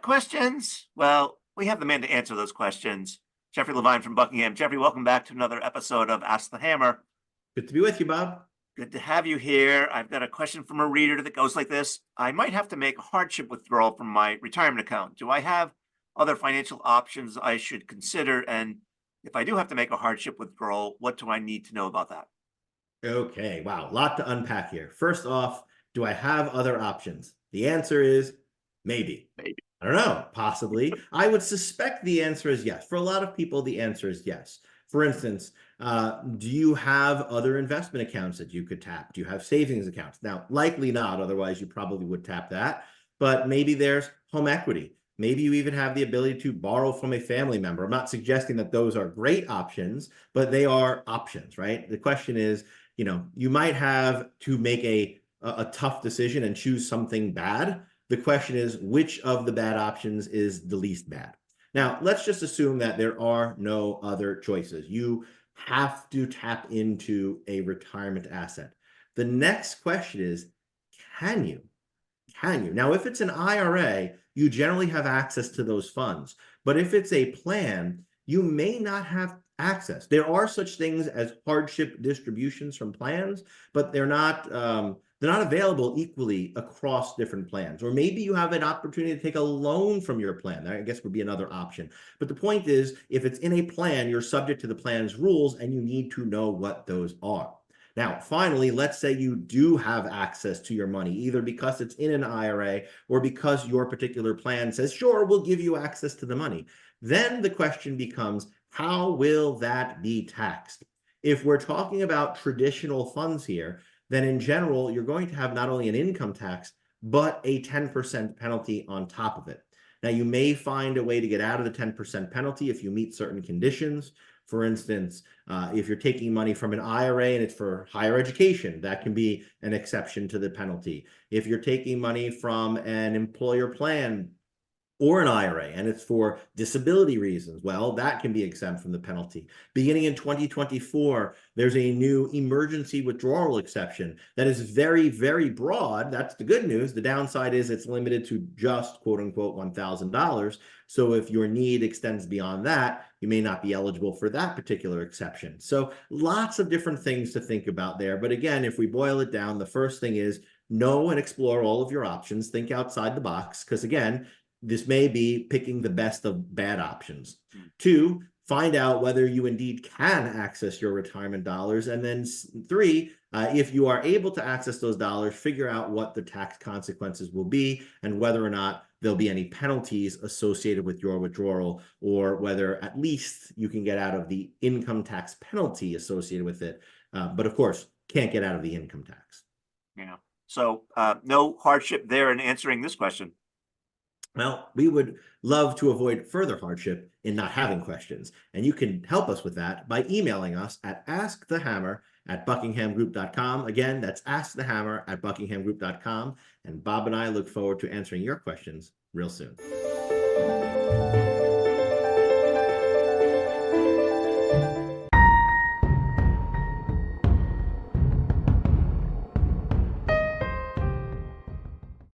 questions? Well, we have the man to answer those questions. Jeffrey Levine from Buckingham. Jeffrey, welcome back to another episode of Ask the Hammer. Good to be with you, Bob. Good to have you here. I've got a question from a reader that goes like this. I might have to make a hardship withdrawal from my retirement account. Do I have other financial options I should consider? And if I do have to make a hardship withdrawal, what do I need to know about that? Okay, wow, a lot to unpack here. First off, do I have other options? The answer is maybe. Maybe. I don't know, possibly. I would suspect the answer is yes. For a lot of people, the answer is yes. For instance, do you have other investment accounts that you could tap? Do you have savings accounts? Now, likely not, otherwise you probably would tap that. But maybe there's home equity. Maybe you even have the ability to borrow from a family member. I'm not suggesting that those are great options, but they are options, right? The question is, you might have to make a tough decision and choose something bad. The question is, which of the bad options is the least bad? Now, let's just assume that there are no other choices. You have to tap into a retirement asset. The next question is, can you? Can you? Now, if it's an IRA, you generally have access to those funds. But if it's a plan, you may not have access. There are such things as hardship distributions from plans, but they're not available equally across different plans. Or maybe you have an opportunity to take a loan from your plan. That, I guess, would be another option. But the point is, if it's in a plan, you're subject to the plan's rules, and you need to know what those are. Now, finally, let's say you do have access to your money, either because it's in an IRA or because your particular plan says, sure, we'll give you access to the money. Then the question becomes, how will that be taxed? If we're talking about traditional funds here, then in general, you're going to have not only an income tax, but a 10% penalty on top of it. Now, you may find a way to get out of the 10% penalty if you meet certain conditions. For instance, if you're taking money from an IRA and it's for higher education, that can be an exception to the penalty. If you're taking money from an employer plan or an IRA and it's for disability reasons, well, that can be exempt from the penalty. Beginning in 2024, there's a new emergency withdrawal exception that is very, very broad. That's the good news. The downside is it's limited to just, quote unquote, $1,000. So if your need extends beyond that, you may not be eligible for that particular exception. So lots of different things to think about there. But again, if we boil it down, the first thing is know and explore all of your options. Think outside the box, because again, this may be picking the best of bad options. 2, find out whether you indeed can access your retirement dollars. And then 3, if you are able to access those dollars, figure out what the tax consequences will be and whether or not there'll be any penalties associated with your withdrawal, or whether at least you can get out of the income tax penalty associated with it. But of course, can't get out of the income tax. Yeah. So no hardship there in answering this question. Well, we would love to avoid further hardship in not having questions. And you can help us with that by emailing us at askthehammer@buckinghamgroup.com. Again, that's askthehammer@buckinghamgroup.com. And Bob and I look forward to answering your questions real soon.